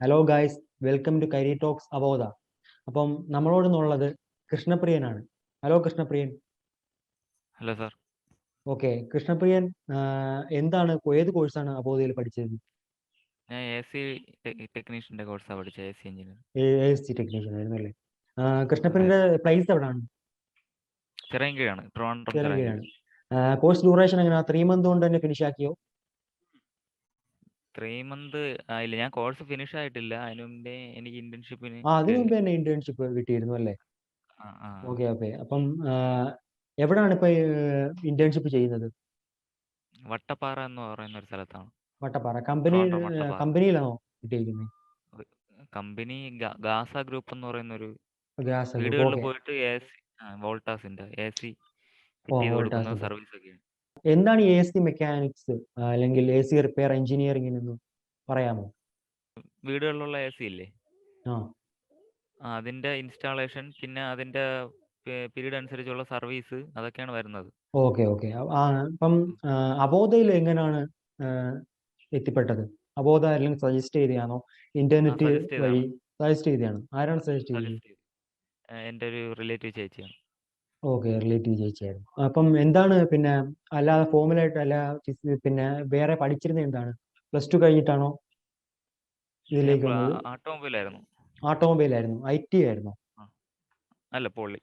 Hello guys, welcome to career talks Avodha. അപ്പം നമ്മളോട് നിന്നുള്ളത് കൃഷ്ണപ്രിയനാണ്. Hello Krishnapriyan. Hello sir. Okay, Krishnapriyan എന്താണ് ഏത് കോഴ്സാണ് അവോധയിൽ പഠിച്ചത്? ഞാൻ AC ടെക്നീഷ്യൻ്റെ കോഴ്സാണ് പഠിച്ചത്, AC എഞ്ചിനീയർ. ASC ടെക്നീഷ്യൻ ആയിരുന്നു അല്ലേ? കൃഷ്ണപ്രിയന്റെ പ്ലേസ് എവിടെയാണ്? ചിറയൻകീഴാണ്, ട്രിവാൻഡ്രം ചിറയൻകീഴ്. ചിറയൻകീഴാണ്. കോഴ്സ് ഡ്യൂറേഷൻ എങ്ങനെയാ? 3 months കൊണ്ട് തന്നെ ഫിനിഷ് ആക്കിയോ? 3 month ആയില്ല, ഞാൻ കോഴ്സ് ഫിനിഷ് ആയിട്ടില്ല. അതിന് മുമ്പേ എനിക്ക് ഇന്റേൺഷിപ്പിന് അതിനു മുമ്പ് തന്നെ ഇന്റേൺഷിപ്പ് കിട്ടിയിരുന്നു അല്ലേ? ആ ഓക്കെ ഓക്കെ. അപ്പം എവിടെയാണ് ഇപ്പൊ ഇന്റേൺഷിപ്പ് ചെയ്യുന്നത്? വട്ടപ്പാറ എന്ന് പറയുന്ന ഒരു സ്ഥലത്താണ്. വട്ടപ്പാറ ട്രിവാൻഡ്രം വട്ടപ്പാറ. കമ്പനിയിലാണോ കിട്ടിയിരിക്കുന്നത്? കമ്പനി ഗാസ ഗ്രൂപ്പ് എന്ന് പറയുന്ന ഒരു ഗ്യാസ് ഗ്രൂപ്പ്. വീടുകളിൽ ഓക്കെ. പോയിട്ട് വോൾട്ടാസിന്റെ AC ഓ, ഫിറ്റ് ചെയ്ത് കൊടുക്കുന്ന വോൾട്ടാസിന്റെ. സർവീസ് ഒക്കെയാണ്. എന്താണ് AC മെക്കാനിക്സ് അല്ലെങ്കിൽ AC റിപ്പയർ എഞ്ചിനീയറിംഗ് എന്ന് പറയാമോ? വീടുകളിലുള്ള AC ഇല്ലേ, ആ, അതിന്റെ ഇൻസ്റ്റാളേഷൻ, പിന്നെ അതിന്റെ പീരീഡ് അനുസരിച്ചുള്ള സർവീസ്, അതൊക്കെയാണ് വരുന്നത്. Okay okay. അപ്പം അബോധയിൽ എങ്ങനെയാണ് ആ, എത്തിപ്പെട്ടത്? അബോധ അല്ലെങ്കിൽ സജസ്റ്റ് ചെയ്തതാണോ? ഇന്റർനെറ്റ് സജസ്റ്റ് വഴി ചെയ്താണ്. സജസ്റ്റ് ചെയ്തതാണോ? ആരാണ് സജസ്റ്റ് ചെയ്തത്? സജസ്റ്റ് ചെയ്തു. എൻ്റെ ഒരു റിലേറ്റീവ് ചേച്ചിയാണ്. ഓക്കെ, റിലേറ്റീവ് ചേച്ചിയായിരുന്നു. അപ്പം എന്താണ് പിന്നെ അല്ലാതെ ഫോമിലായിട്ട് അല്ല പിന്നെ വേറെ പഠിച്ചിരുന്നത് എന്താണ്? +2 കഴിഞ്ഞിട്ടാണോ ഞാൻ ഇതിലേക്ക് വന്നത്? ഓട്ടോമൊബൈലായിരുന്നു. ഓട്ടോമൊബൈൽ ആയിരുന്നു? IT ആയിരുന്നു? അല്ല, പോളി.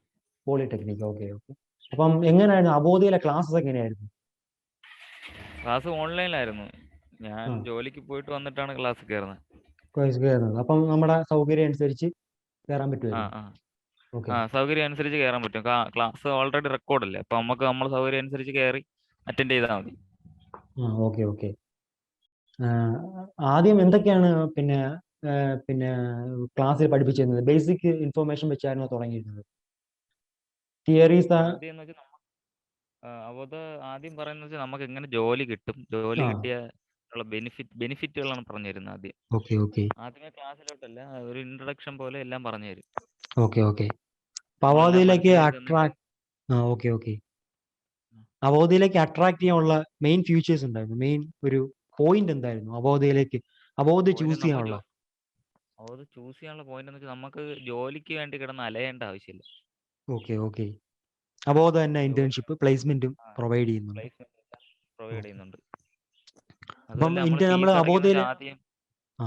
പോളിടെക്നിക്. Okay okay. അപ്പം എങ്ങനെയായിരുന്നു അബോധയിലെ ക്ലാസ്സസ് എങ്ങനെയായിരുന്നു? ക്ലാസ് ഓൺലൈനിലായിരുന്നു. ഞാൻ ആ, ജോലിക്ക് പോയിട്ട് വന്നിട്ടാണ് ക്ലാസ് കയറുന്നത്. കോഴ്സ് കയറുന്നത്. അപ്പം നമ്മുടെ സൗകര്യം അനുസരിച്ച് കയറാൻ ആ പറ്റുമായിരുന്നു. ആ ഓക്കെ. ആ സൗകര്യം അനുസരിച്ച് കയറാൻ പറ്റും. ക്ലാസ് ഓൾറെഡി റെക്കോർഡല്ലേ, അപ്പം നമുക്ക് നമ്മുടെ സൗകര്യം അനുസരിച്ച് കയറി അറ്റൻഡ് ചെയ്താൽ മതി. ആ, ഓക്കെ ഓക്കെ. ആദ്യം എന്തൊക്കെയാണ് പിന്നെ പിന്നെ ക്ലാസ്സിൽ പഠിപ്പിച്ചിരുന്നത്? ബേസിക് ഇൻഫർമേഷൻ വെച്ചായിരുന്നു തുടങ്ങിയിരുന്നത്? തിയറീസ്? ആദ്യം എന്ന് വെച്ചാൽ അവത് ആദ്യം പറയുന്നത് വെച്ചാൽ നമുക്ക് എങ്ങനെ ജോലി കിട്ടും, ജോലി ആ, കിട്ടിയ ഉള്ള ബെനിഫിറ്റുകളാണ് പറഞ്ഞു തരുന്നത് ആദ്യം. Okay okay. ആദ്യമേ ക്ലാസ്സിലോട്ടല്ല, ഒരു ഇൻട്രഡക്ഷൻ പോലെ എല്ലാം പറഞ്ഞു തരും. Okay okay. അപ്പൊ നമ്മളെല്ലാം അവോധയിലേക്ക് മനസ്സിലാക്കി തന്നിട്ട് ഓക്കെ ഓക്കെ. അവോധയിലേക്ക് അട്രാക്ട് ചെയ്യാനുള്ള മെയിൻ ഫ്യൂച്ചേഴ്സ് ഉണ്ടായിരുന്നു. മെയിൻ ഒരു പോയിന്റ് എന്തായിരുന്നു അവോധയിലേക്ക് അവോധ ചൂസ് ചെയ്യാനുള്ള? അത് ചൂസ് ചെയ്യാനുള്ള പോയിന്റ് എന്ന് വെച്ചാൽ നമുക്ക് ജോലിക്ക് വേണ്ടി കിടന്ന് അലയേണ്ട ആവശ്യമില്ല. Okay okay. അവോധ തന്നെ ജോലി ഇന്റേൺഷിപ്പ് പ്ലേസ്മെന്റും പ്രൊവൈഡ് ചെയ്യുന്നുണ്ട്. പ്ലേസ്മെന്റ് എല്ലാം പ്രൊവൈഡ് ഓക്കെ. ചെയ്യുന്നുണ്ട്. അപ്പം അതുമല്ല, നമ്മൾ നമ്മൾ ഫീസ് അടയ്ക്കുന്ന അവോധയിലെ ആദ്യം ആ,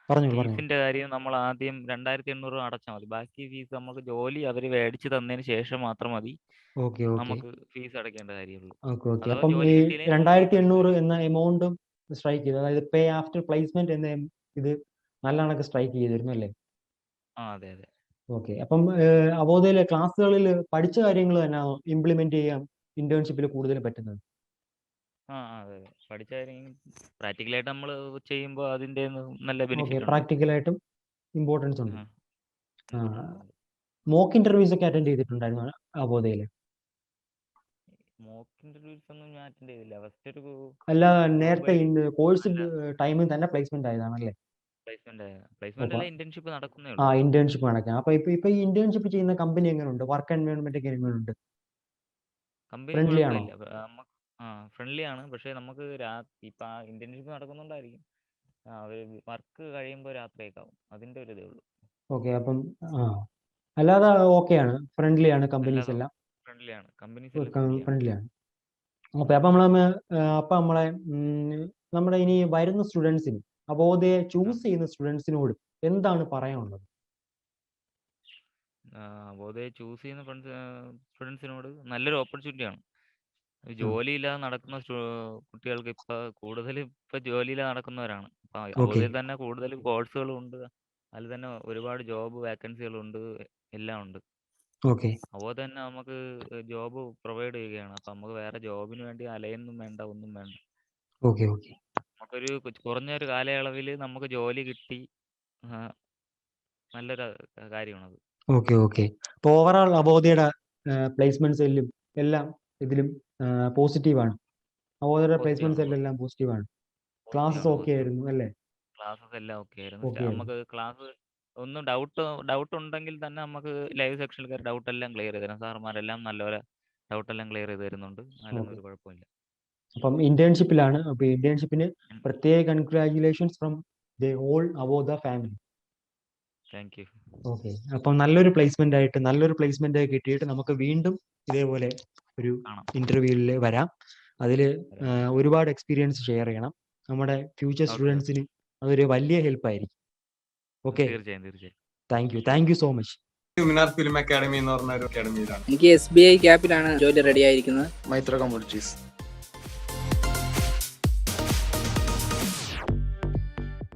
പറഞ്ഞോളൂ പറഞ്ഞോളൂ. ഫീസിന്റെ കാര്യം നമ്മൾ ആദ്യം 2,800 അടച്ചാൽ മതി. ബാക്കി ഫീസ് നമുക്ക് ജോലി അവർ മേടിച്ച് തന്നതിന് ശേഷം മാത്രം മതി ഓക്കെ ഓക്കെ. നമുക്ക് ഫീസ് അടയ്ക്കേണ്ട കാര്യമുള്ളൂ. Okay okay. അഥവാ അപ്പം ജോലി ഈ കിട്ടിയില്ലെങ്കിൽ നമ്മൾ ഫീസ് 2,800 അടയ്ക്കണം. എന്ന എമൗണ്ടും സ്ട്രൈക്ക് ചെയ്തു, അതായത് പേ ആഫ്റ്റർ പ്ലേസ്മെന്റ് എന്ന ഇത് നല്ല കണക്ക് സ്ട്രൈക്ക് ചെയ്തിരുന്നു അല്ലേ? അതെ അതെ. ഓക്കെ. അപ്പം അവോധയിലെ ക്ലാസ്സുകളിൽ പഠിച്ച കാര്യങ്ങൾ തന്നെ ഇംപ്ലിമെന്റ് ചെയ്യാൻ ഇന്റേൺഷിപ്പിൽ കൂടുതൽ പറ്റുന്നത്? അതെ അതെ. പഠിച്ച കാര്യം പ്രാക്ടിക്കലായിട്ട് നമ്മൾ ചെയ്യുമ്പോൾ അതിൻ്റെ നല്ല ഓക്കെ, ബെനിഫിറ്റ് ഉണ്ട്. പ്രാക്ടിക്കലായിട്ടും ഇമ്പോർട്ടൻസ് ഉണ്ട്. ഇമ്പോർട്ടൻസ് ഉണ്ട്. മോക്ക് ഇന്റർവ്യൂസ് ഒക്കെ അറ്റൻഡ് ചെയ്തിട്ടുണ്ടായിരുന്നു അവോധയിൽ? മോക്ക് ഇന്റർവ്യൂസ് ഒന്നും ഞാൻ അറ്റൻഡ് ചെയ്തില്ല. ഫസ്റ്റ് ഒരു അല്ല, നേരത്തെ കോഴ്സ് അല്ല, ടൈമിൽ തന്നെ പ്ലേസ്മെന്റ് ആയതാണല്ലേ? പ്ലേസ്മെന്റ് അല്ല, ഇന്റേൺഷിപ്പ് നടക്കുന്നേ ആ, ഉള്ളൂ. ഇന്റേൺഷിപ്പ് നടക്കാം. അപ്പൊ ഇപ്പൊ ഈ ഇന്റേൺഷിപ്പ് ചെയ്യുന്ന കമ്പനി എങ്ങനെയുണ്ട്? വർക്ക് എൻവയോൺമെന്റ് ഒക്കെ എങ്ങനെയുണ്ട്? കമ്പനി ഫ്രണ്ട്ലി ആണോ? കുഴപ്പമില്ല. ഫ്രണ്ട്ലി ആണ്. പക്ഷേ നമുക്ക് ഇപ്പം ഇന്റേൺഷിപ്പ് നടക്കുന്നുണ്ടായിരിക്കും. വർക്ക് കഴിയുമ്പോൾ രാത്രിയൊക്കെ ആവും. അതിന്റെ ഒരു ഇതേ ഉള്ളൂ. ഓക്കെ. അപ്പം അല്ലാതെ ഓക്കെയാണ്, ഫ്രണ്ട്ലി ആണ് കമ്പനീസ് അല്ലാതെ എല്ലാം? ഫ്രണ്ട്ലിയാണ്, കമ്പനീസ് എല്ലാം ഫ്രണ്ട്ലിയാണ്. ഫ്രണ്ട്ലി ആണ്. ഓക്കെ. അപ്പൊ നമ്മളെ നമ്മുടെ ഇനി വരുന്ന സ്റ്റുഡൻസിന്, അവോധയെ ചൂസ് ചെയ്യുന്ന സ്റ്റുഡൻസിനോട് എന്താണ് പറയാനുള്ളത്? അബോധയെ ചൂസ് ചെയ്യുന്ന സ്റ്റുഡൻസിനോട് നല്ലൊരു ഓപ്പർച്യൂണിറ്റിയാണ്. ജോലിയില്ലാതെ നടക്കുന്ന കുട്ടികൾക്ക് ഇപ്പൊ ജോലിയില്ലാതെ നടക്കുന്നവരാണ്. അപ്പൊ ഓക്കെ അബോധയിൽ തന്നെ കൂടുതൽ കോഴ്സുകളും ഉണ്ട്. അതിൽ തന്നെ ഒരുപാട് ജോബ് വാക്കൻസികളുണ്ട്, എല്ലാം ഉണ്ട്. ഓക്കെ അതുപോലെ തന്നെ നമുക്ക് ജോബ് പ്രൊവൈഡ് ചെയ്യുകയാണ്. അപ്പം നമുക്ക് വേറെ ജോബിന് വേണ്ടി അലയൊന്നും വേണ്ട, ഒന്നും വേണ്ട. Okay okay. നമുക്കൊരു കുറഞ്ഞൊരു കാലയളവിൽ നമുക്ക് ജോലി കിട്ടി. ആ, നല്ലൊരു കാര്യമാണത്. Okay okay. അപ്പോൾ ഓവറോൾ അവോധയുടെ പ്ലേസ്മെന്റ്സ് എല്ലാം ഇതിലും പോസിറ്റീവാണ്. അവോധയുടെ പ്ലേസ്മെന്റ്സ് എല്ലാം പോസിറ്റീവാണ്. ക്ലാസ്സസ് ഓക്കെ ആയിരുന്നു അല്ലേ? ക്ലാസ്സസ് എല്ലാം ഓക്കെ ആയിരുന്നു. ഓക്കെ ആയിരുന്നു. നമുക്ക് ക്ലാസ് ഒന്നും ഡൗട്ട് ഉണ്ടെങ്കിൽ തന്നെ നമുക്ക് ലൈവ് സെക്ഷനിൽ കയറി ഡൗട്ട് എല്ലാം ക്ലിയർ ചെയ്ത് തരാം. സാറുമാരെല്ലാം നല്ലപോലെ ഡൗട്ട് എല്ലാം ക്ലിയർ ചെയ്ത് തരുന്നുണ്ട്. അതിലൊന്നും ഓക്കെ. ഒരു കുഴപ്പമില്ല. അപ്പം ഇന്റേൺഷിപ്പിലാണ്. അപ്പോൾ ഇന്റേൺഷിപ്പിന് പ്രത്യേക congratulations from the whole Avodha family. Thank you. Okay, അപ്പം നല്ലൊരു പ്ലേസ്മെന്റ് കിട്ടിയിട്ട് നമുക്ക് വീണ്ടും ഇതേപോലെ ഒരു കാണാം. ഇന്റർവ്യൂവിൽ വരാം. അതിൽ വരാം. ഒരുപാട് എക്സ്പീരിയൻസ് ഷെയർ ചെയ്യണം. നമ്മുടെ ഫ്യൂച്ചർ Okay. സ്റ്റുഡൻസിന് അതൊരു വലിയ ഹെൽപ്പ് ആയിരിക്കും. ഓക്കെ, തീർച്ചയായും. Thank you so much. Minar film academy എന്ന് പറഞ്ഞ ഒരു അക്കാഡമിയിലാണ്. എനിക്ക് SBI ക്യാപ്പിലാണ് ജോലി റെഡി ആയിരിക്കുന്നത്. മൈത്ര കമ്മ്യൂണിറ്റീസ്.